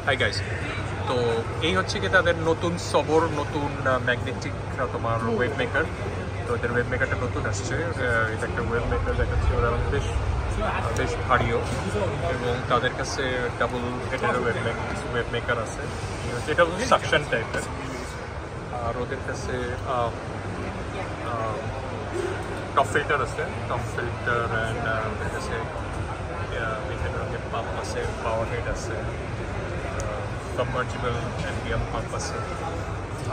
Hi guys, তো এই হচ্ছে কি তাদের নতুন সবর, নতুন ম্যাগনেটিক তোমার ওয়েব মেকার। তো এদের ওয়েব মেকারটা নতুন আসছে। এটা একটা ওয়েব মেকার দেখাচ্ছে, ওরা বেশ বেশ ভারীও, এবং তাদের কাছে ডাবল হেডের ওয়েব মেকার আছে। এটা হচ্ছে সাকশন টাইপের। আর ওদের কাছে টপ ফিল্টার আছে, টপ ফিল্টার অ্যান্ড ওদের কাছে বিভিন্ন রঙের পাম্প আছে, পাওয়ার হেড আছে, সাবমার্জিবল অ্যাম্বিয়াম পাম্প আছে।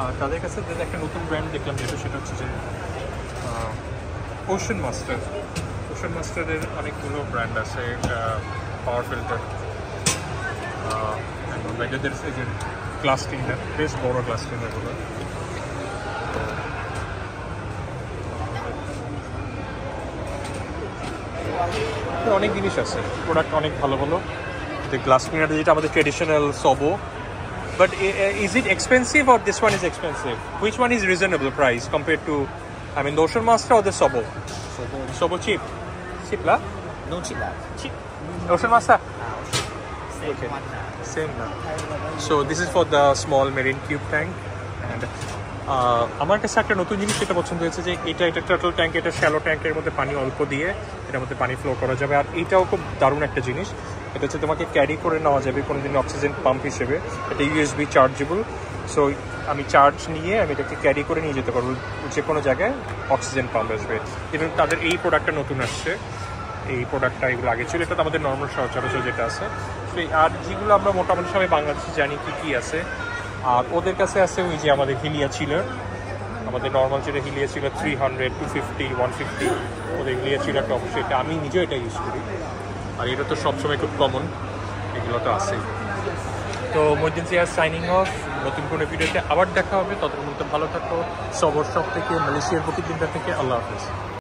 আর তাদের কাছে একটা নতুন ব্র্যান্ড দেখলাম যেটা, সেটা হচ্ছে যে ওশান মাস্টার। ওশান মাস্টারের অনেকগুলো ব্র্যান্ড আছে, পাওয়ার ফিল্টার, এদের যে গ্লাস ক্লিনার, বেশ বড় গ্লাস ক্লিনারগুলো। অনেক জিনিস আছে, প্রোডাক্ট অনেক ভালো ভালো। The glass cleaner যেটা আমাদের traditional সবো, but is it expensive or this one is expensive? Which one is reasonable price compared to, I mean, the Ocean Master or the Sobo? Sobo cheap? Cheap la? No cheap lah. Cheap. Ocean Master? Same Okay. one lah. Same la. So this is for the small marine cube tank, and আমার কাছে একটা নতুন জিনিস যেটা পছন্দ হয়েছে যে এটা টার্টল ট্যাঙ্ক, এটা শ্যালো ট্যাঙ্কের মধ্যে পানি অল্প দিয়ে এটার মধ্যে পানি ফ্লো করা যাবে। আর এইটাও খুব দারুণ একটা জিনিস, এটা হচ্ছে তোমাকে ক্যারি করে নেওয়া যাবে কোনো দিন অক্সিজেন পাম্প হিসেবে। এটা ইউএসবি চার্জেবল, সো আমি চার্জ নিয়ে আমি এটাকে ক্যারি করে নিয়ে যেতে পারবো যে কোনো জায়গায়, অক্সিজেন পাম্প আসবে। এবং তাদের এই প্রোডাক্টটা নতুন আসছে, এই প্রোডাক্টটা এগুলো আগে ছিল, এটা তো আমাদের নর্মাল সচরাচর যেটা আছে। তো আর যেগুলো আমরা মোটামুটি সবাই বাংলাদেশে জানি কী আছে। আর ওদের কাছে আছে ওই যে আমাদের হিলিয়া চিলার, আমাদের নর্মাল যেটা হিলিয়া চিলার 300, 250, 150, ওদের হিলিয়া চিলারটা অবশ্যই, এটা আমি নিজেও এটা ইউজ করি। আর এটা তো সবসময় খুব কমন, এগুলো তো আছেই। তো মহিউদ্দিন সিরাজ সাইনিং অফ। নতুন কোনো ভিডিওতে আবার দেখা হবে, ততক্ষণ ভালো থাকো। সবর শপ থেকে, মালয়েশিয়ার বুকিং থেকে, আল্লাহ হাফেজ।